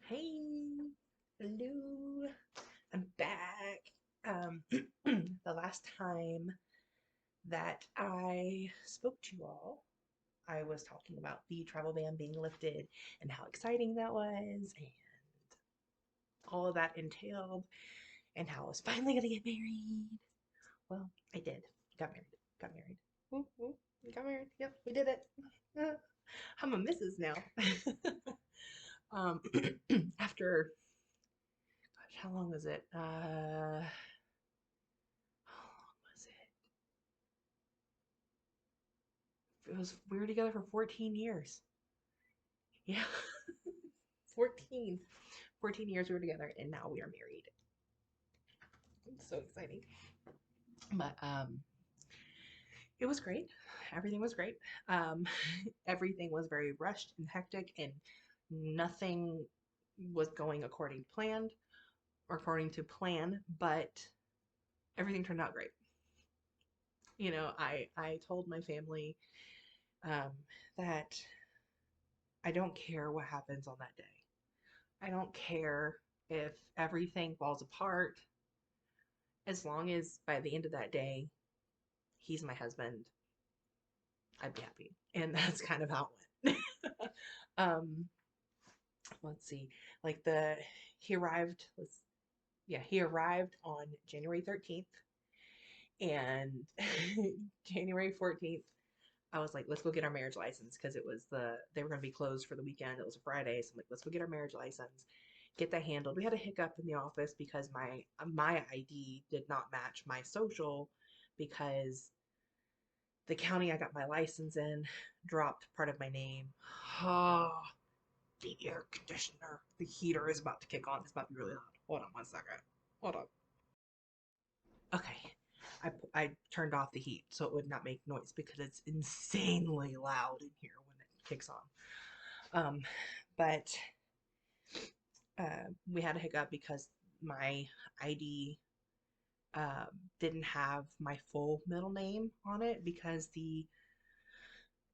Hey, hello, I'm back. Um, the last time that I spoke to you all, I was talking about the travel ban being lifted and how exciting that was, and all of that entailed, and how I was finally gonna get married. Well, I did. Got married. Got married. Woo, woo. Got married. Yep, we did it. I'm a Mrs. now. um, after, gosh, how long was it? How long was it? We were together for 14 years. Yeah, 14. 14 years we were together and now we are married. It's so exciting. But it was great. Everything was great. Um everything was very rushed and hectic and nothing was going according to plan, but everything turned out great. I told my family um that I don't care what happens on that day. I don't care if everything falls apart, as long as by the end of that day, he's my husband, I'd be happy. And that's kind of how it went. um, let's see, like he arrived, he arrived on January 13th, and January 14th, I was like, let's go get our marriage license because they were going to be closed for the weekend. It was a Friday. So I'm like, let's go get our marriage license, get that handled. We had a hiccup in the office because my ID did not match my social because the county I got my license in dropped part of my name. Oh, the air conditioner. The heater is about to kick on. It's about to be really loud. Hold on one second. Hold on. Okay. I turned off the heat so it would not make noise because it's insanely loud in here when it kicks on. But we had a hiccup because my ID didn't have my full middle name on it because the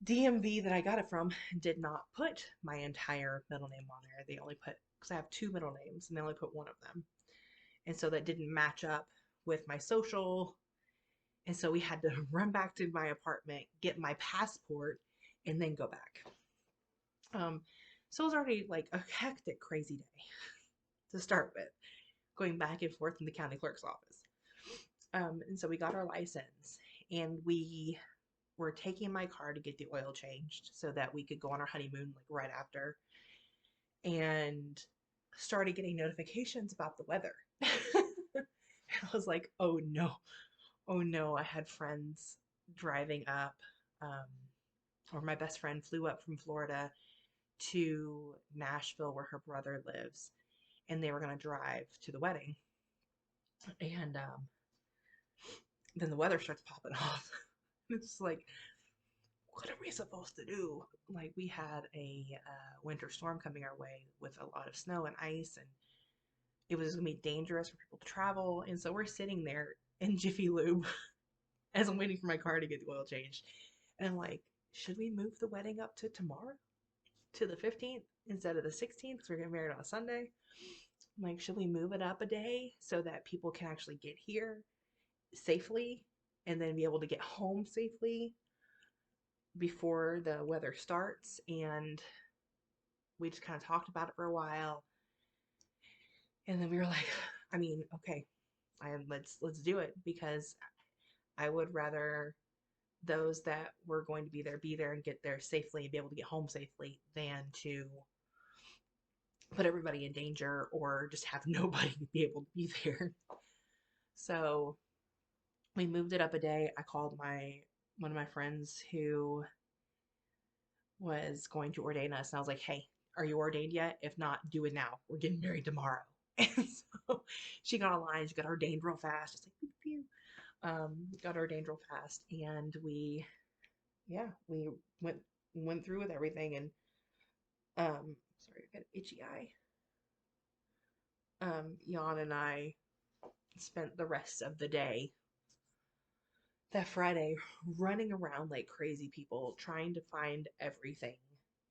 DMV that I got it from did not put my entire middle name on there. They only put, because I have two middle names, and they only put one of them. And so that didn't match up with my social. And so we had to run back to my apartment, get my passport, and then go back. Um, so it was already like a hectic, crazy day to start with, going back and forth in the county clerk's office. And so we got our license, and we were taking my car to get the oil changed so that we could go on our honeymoon like right after, and started getting notifications about the weather. I was like, oh no, oh no. I had friends driving up, um, or my best friend flew up from Florida to Nashville where her brother lives, and they were going to drive to the wedding. And then the weather starts popping off. It's like, what are we supposed to do? Like, we had a winter storm coming our way with a lot of snow and ice, and it was going to be dangerous for people to travel. And so we're sitting there in Jiffy Lube as I'm waiting for my car to get the oil changed. And I'm like, should we move the wedding up to tomorrow, to the 15th, instead of the 16th? Because we're getting married on a Sunday. I'm like, should we move it up a day so that people can actually get here safely and then be able to get home safely before the weather starts? And we just kind of talked about it for a while. And then we were like, I mean, okay, let's do it, because I would rather those that were going to be there and get there safely and be able to get home safely than to put everybody in danger or just have nobody be able to be there. So we moved it up a day. I called my one of my friends who was going to ordain us, and I was like, "Hey, are you ordained yet? If not, do it now. We're getting married tomorrow." And so she got online. She got ordained real fast, just like pew, pew. Got ordained real fast, and we went through with everything. And sorry, I got an itchy eye. Jan and I spent the rest of the day that Friday running around like crazy people trying to find everything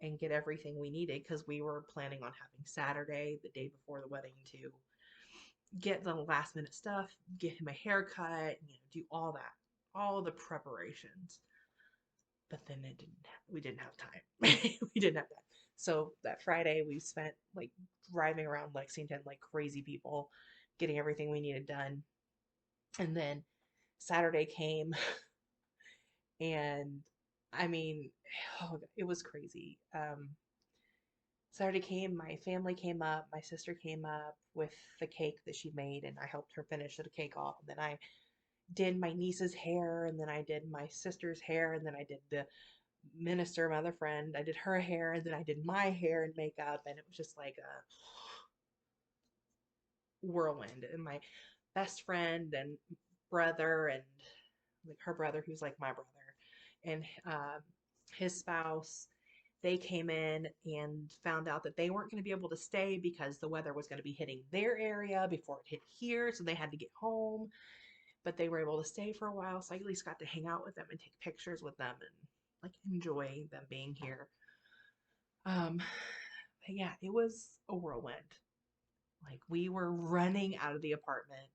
and get everything we needed because we were planning on having Saturday, the day before the wedding, to get the last minute stuff, get him a haircut, do all that, all the preparations. But then we didn't have time. We didn't have time. So that Friday we spent like driving around Lexington like crazy people, getting everything we needed done. And then Saturday came and I mean, oh, it was crazy. Saturday came, my family came up, my sister came up with the cake that she made, and I helped her finish the cake off. And then I did my niece's hair, and then I did my sister's hair, and then I did the minister, my other friend, I did her hair, and then I did my hair and makeup, and it was just like a whirlwind. And my best friend and brother, and like her brother, who's like my brother, and his spouse, they came in and found out that they weren't going to be able to stay because the weather was going to be hitting their area before it hit here, so they had to get home. But they were able to stay for a while, so I at least got to hang out with them and take pictures with them and like enjoy them being here. But yeah, it was a whirlwind. Like we were running out of the apartment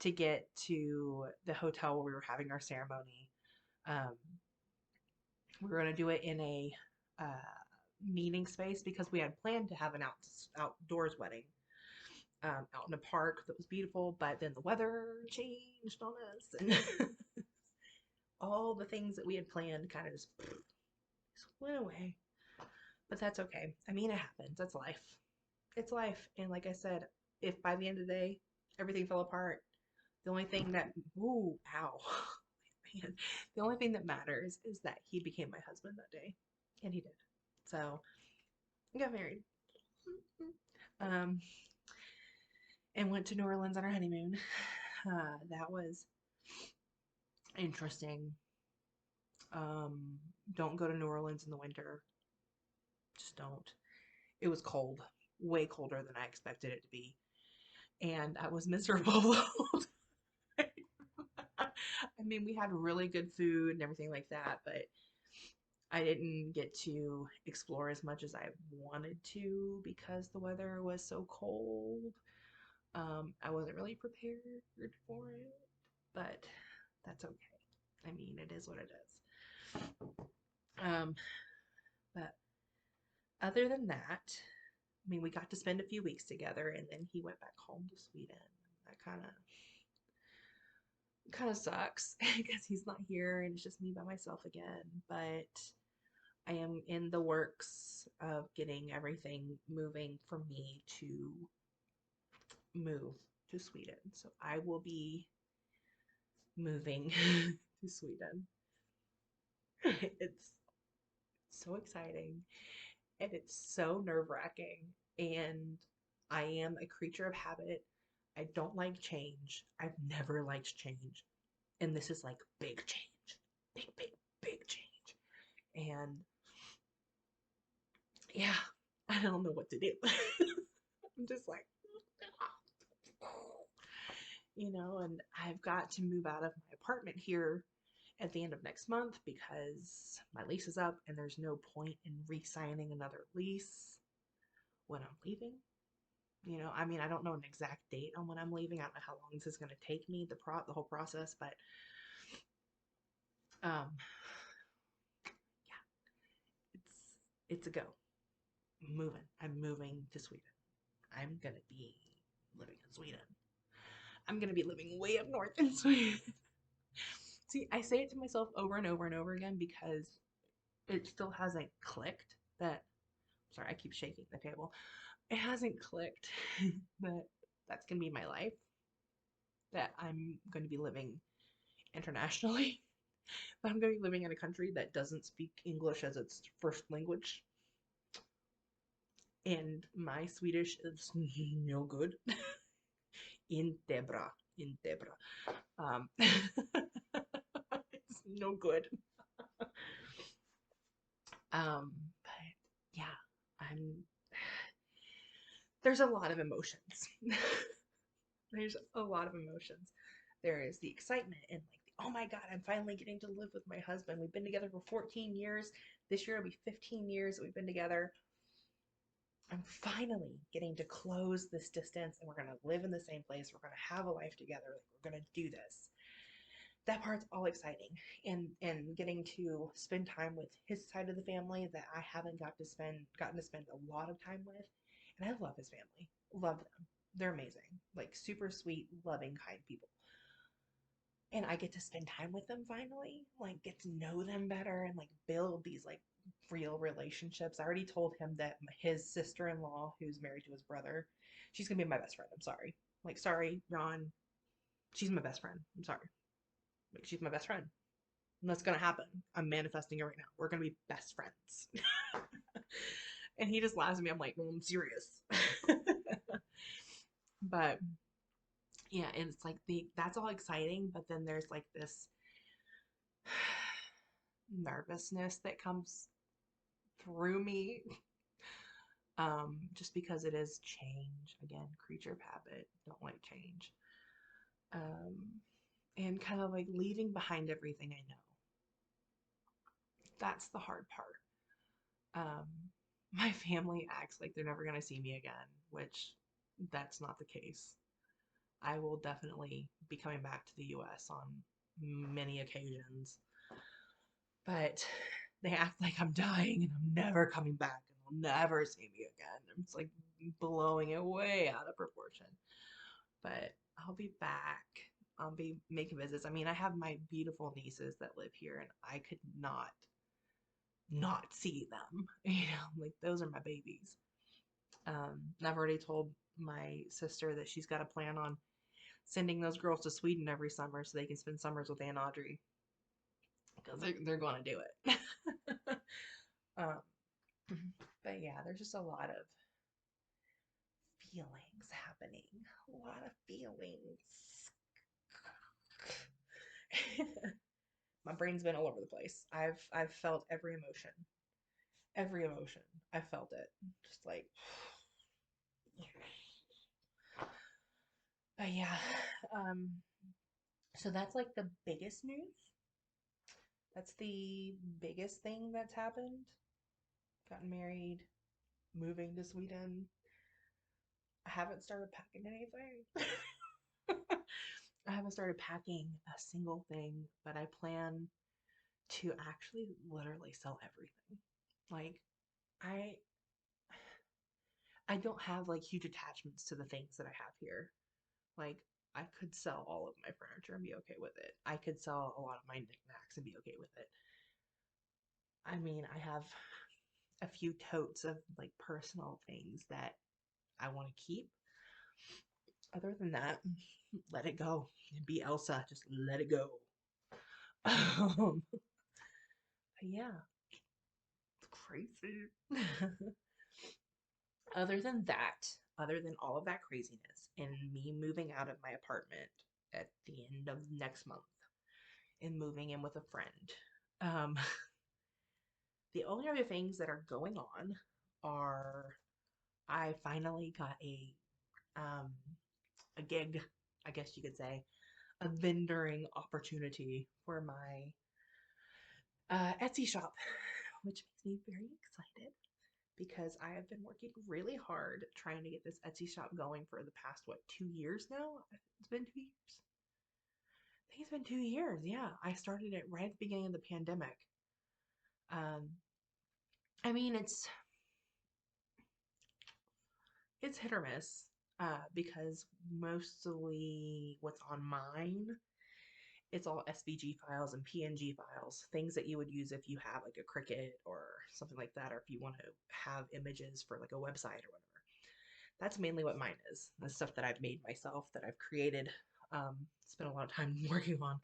to get to the hotel where we were having our ceremony. Um, we were going to do it in a meeting space because we had planned to have an outdoors wedding out in a park that was beautiful, but then the weather changed on us, and all the things that we had planned kind of just went away. But that's okay. I mean, it happens. That's life. It's life. And like I said, if by the end of the day everything fell apart, the only thing that, ooh, ow, man, the only thing that matters is that he became my husband that day, and he did. So I got married, um, and went to New Orleans on our honeymoon. That was interesting. Don't go to New Orleans in the winter. Just don't. It was cold, way colder than I expected it to be, and I was miserable. I mean, we had really good food and everything like that, but I didn't get to explore as much as I wanted to because the weather was so cold. I wasn't really prepared for it, but that's okay. I mean, it is what it is. Um, but other than that, I mean, we got to spend a few weeks together, and then he went back home to Sweden. That kind of sucks because he's not here and it's just me by myself again. But I am in the works of getting everything moving for me to move to Sweden. So I will be moving to Sweden. It's so exciting and it's so nerve-wracking. And I am a creature of habit. I don't like change. I've never liked change. And this is like big change. Big, big, big change. And yeah, I don't know what to do. I'm just like, and I've got to move out of my apartment here at the end of next month because my lease is up and there's no point in re-signing another lease when I'm leaving. I mean, I don't know an exact date on when I'm leaving. I don't know how long this is going to take me, the whole process, but um, yeah, it's a go. I'm moving to Sweden. I'm gonna be living in Sweden. I'm gonna be living way up north in Sweden. See, I say it to myself over and over and over again because it still hasn't clicked that. Sorry, I keep shaking the table. It hasn't clicked that that's gonna be my life. That I'm going to be living internationally. That I'm going to be living in a country that doesn't speak English as its first language. And my Swedish is no good. Inte bra. Inte bra. It's no good. But yeah, I'm. There's a lot of emotions. There's a lot of emotions. There is the excitement and like, oh my God, I'm finally getting to live with my husband. We've been together for 14 years. This year will be 15 years that we've been together. I'm finally getting to close this distance and we're going to live in the same place. We're going to have a life together. Like, we're going to do this. That part's all exciting. And getting to spend time with his side of the family that I haven't gotten to spend a lot of time with. And I love his family. Love them. They're amazing. Like super sweet, loving, kind people. And I get to spend time with them finally, like get to know them better and like build these like real relationships. I already told him that his sister-in-law, who's married to his brother, she's gonna be my best friend. I'm sorry. Like, sorry, Ron. She's my best friend. I'm sorry. Like, she's my best friend. And that's gonna happen. I'm manifesting it right now. We're gonna be best friends. And he just laughs at me. I'm like, well, I'm serious. But yeah, and it's like that's all exciting, but then there's like this nervousness that comes through me, just because it is change. Again, creature of habit, don't like change. Um, and kind of like leaving behind everything I know. That's the hard part. Um, my family acts like they're never going to see me again, which that's not the case. I will definitely be coming back to the US on many occasions, but they act like I'm dying and I'm never coming back and they'll never see me again. It's like blowing it way out of proportion. But I'll be back. I'll be making visits. I mean, I have my beautiful nieces that live here and I could not see them. Like those are my babies. And I've already told my sister that she's got a plan on sending those girls to Sweden every summer so they can spend summers with Aunt Audrey because they're going to do it. um, but yeah, there's just a lot of feelings happening. A lot of feelings. My brain's been all over the place. I've felt every emotion. Every emotion. I felt it. Just like but yeah. Um so that's like the biggest news. That's the biggest thing that's happened. Gotten married, moving to Sweden. I haven't started packing anything. I haven't started packing a single thing, but I plan to actually literally sell everything. Like I I don't have like huge attachments to the things that I have here. Like I could sell all of my furniture and be okay with it. I could sell a lot of my knickknacks and be okay with it. I mean, I have a few totes of like personal things that I want to keep. Other than that, let it go. Be Elsa. Just let it go. Yeah, it's crazy. Other than that, other than all of that craziness and me moving out of my apartment at the end of next month and moving in with a friend, um, the only other things that are going on are I finally got um, a gig, I guess you could say, a vendoring opportunity for my Etsy shop, which makes me very excited because I have been working really hard trying to get this Etsy shop going for the past, what, 2 years now? It's been 2 years. I think it's been 2 years. Yeah, I started it right at the beginning of the pandemic. Um, I mean, it's hit or miss because mostly what's on mine, it's all SVG files and PNG files, things that you would use if you have like a Cricut or something like that, or if you want to have images for like a website or whatever. That's mainly what mine is. The stuff that I've made myself, that I've created. Spent a lot of time working on.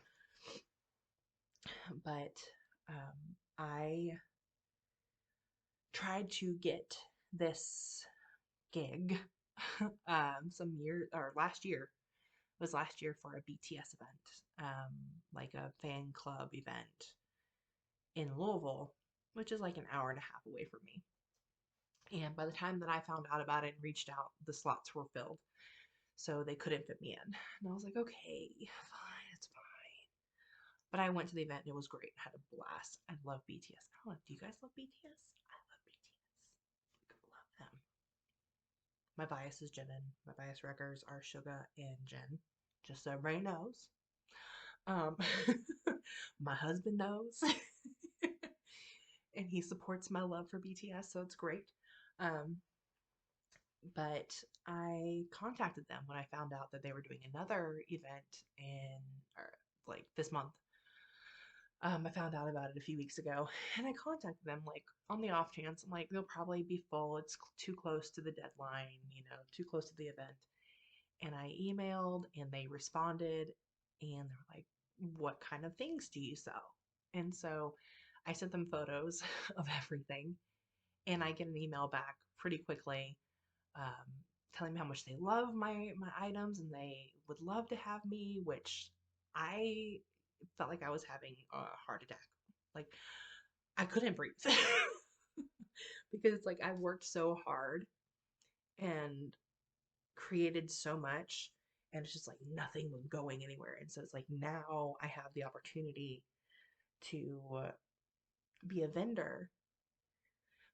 But I tried to get this gig some year or last year. It was last year for a BTS event, like a fan club event in Louisville, which is like an hour and a half away from me. And by the time that I found out about it and reached out, the slots were filled. So they couldn't fit me in. And I was like, okay, fine, it's fine. But I went to the event and it was great. I had a blast. I love BTS. I don't know. Do you guys love BTS? I love BTS. Love them. My bias is Jimin. My bias records are Suga and Jin. Just so everybody knows. Um, my husband knows, and he supports my love for BTS, so it's great. Um, but I contacted them when I found out that they were doing another event in or like this month. I found out about it a few weeks ago, and I contacted them like on the off chance. I'm like, they'll probably be full. It's too close to the deadline, too close to the event. And I emailed, and they responded, and they were like, "What kind of things do you sell?" And so I sent them photos of everything, and I get an email back pretty quickly, um, telling me how much they love my items and they would love to have me, which I felt like I was having a heart attack. Like I couldn't breathe because it's like I worked so hard and created so much, and it's just like nothing was going anywhere. And so it's like now I have the opportunity to be a vendor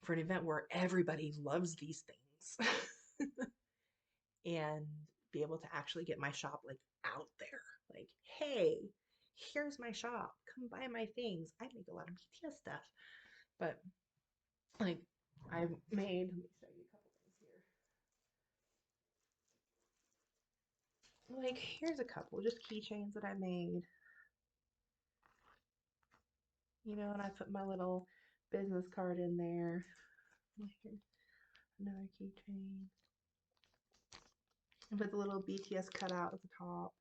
for an event where everybody loves these things and be able to actually get my shop like out there. Like, hey, here's my shop. Come buy my things. I make a lot of BTS stuff. But like I've made, let me show you a couple things here. Like here's a couple just keychains that I made. And I put my little business card in there. Here's another keychain. And put the little BTS cutout at the top.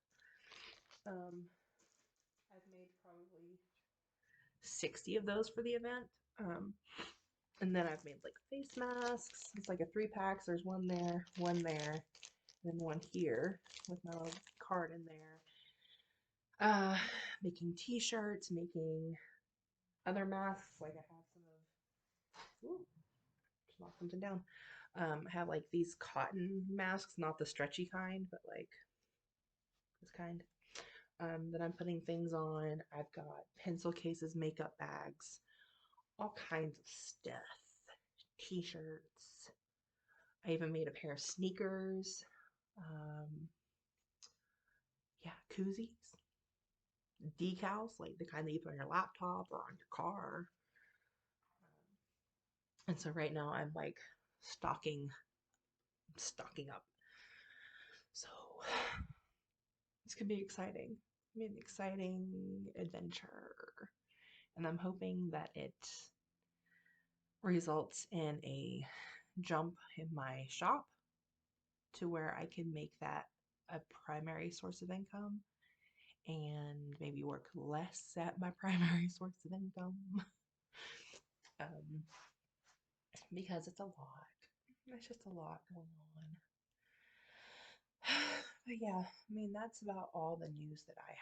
I've made probably 60 of those for the event. And then I've made like face masks. It's like a 3-pack. So there's one there, and then one here with my little card in there. Making t-shirts, making other masks. Like I have some of, ooh, just knocked something down. I have like these cotton masks, not the stretchy kind, but like this kind. That I'm putting things on. I've got pencil cases, makeup bags, all kinds of stuff. T-shirts. I even made a pair of sneakers. Um, yeah, koozies, decals, like the kind that you put on your laptop or on your car. And so right now I'm like stocking up. So it's gonna be exciting. It's gonna be an exciting adventure. And I'm hoping that it results in a jump in my shop to where I can make that a primary source of income and maybe work less at my primary source of income. um, because it's a lot. It's just a lot going on. But yeah, I mean, that's about all the news that I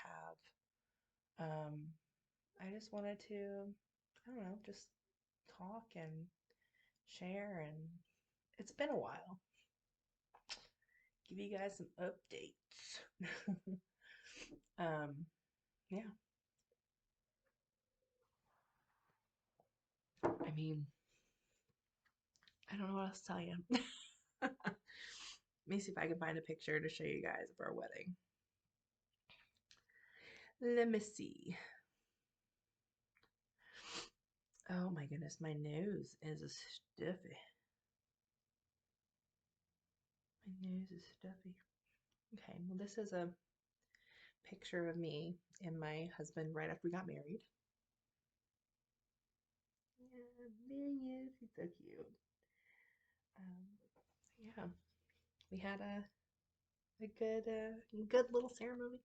have. I just wanted to, I don't know, just talk and share, and it's been a while. Give you guys some updates. Yeah. I mean, I don't know what else to tell you. Let me see if I can find a picture to show you guys of our wedding. Let me see. Oh my goodness, my nose is stuffy. My nose is stuffy. Okay, well, this is a picture of me and my husband right after we got married. Yeah, there he is. He's so cute. Yeah, we had a good little ceremony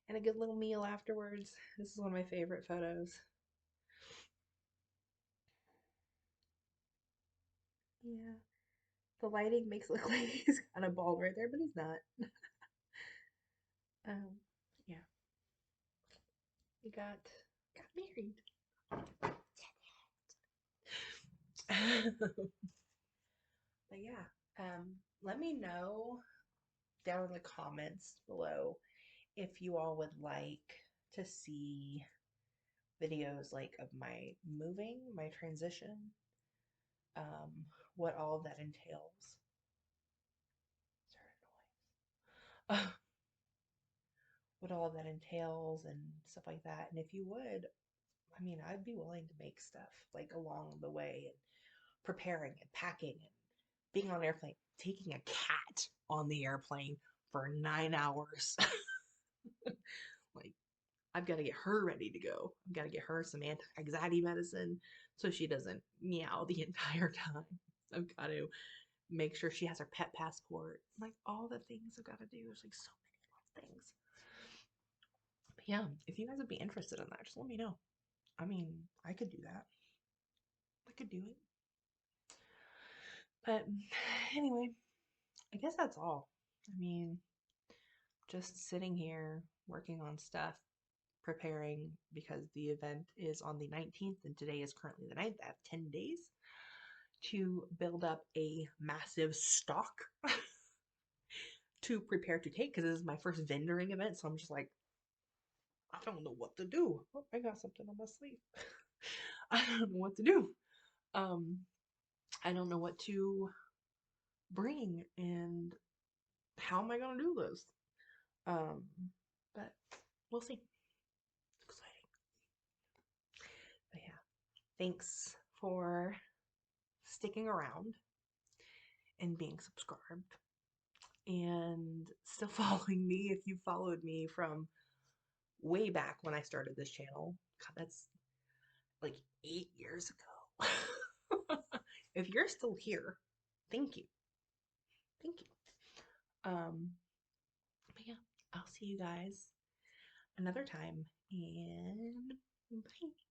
and a good little meal afterwards. This is one of my favorite photos. Yeah, the lighting makes it look like he's kind of bald right there, but he's not. Um, yeah, we got married. But yeah, let me know down in the comments below if you all would like to see videos like of my moving, my transition, um, what all of that entails. Is there a noise? What all of that entails and stuff like that. And if you would, I mean, I'd be willing to make stuff like along the way and preparing and packing and being on an airplane, taking a cat on the airplane for 9 hours. Like, I've got to get her ready to go. I've got to get her some anti-anxiety medicine so she doesn't meow the entire time. I've got to make sure she has her pet passport. Like all the things I've got to do. There's like so many little things. But yeah, if you guys would be interested in that, just let me know. I mean, I could do that. I could do it. But anyway, I guess that's all. I mean, just sitting here working on stuff, preparing because the event is on the 19th and today is currently the 9th. I have 10 days to build up a massive stock to prepare to take because this is my first vendoring event. So I'm just like, I don't know what to do. Oh, I got something on my sleeve. I don't know what to do. Um, I don't know what to bring and how am I going to do this? Um, but we'll see. It's exciting. But yeah, thanks for sticking around and being subscribed and still following me if you followed me from way back when I started this channel. God, that's like 8 years ago. If you're still here, thank you. Thank you. But yeah, I'll see you guys another time and bye.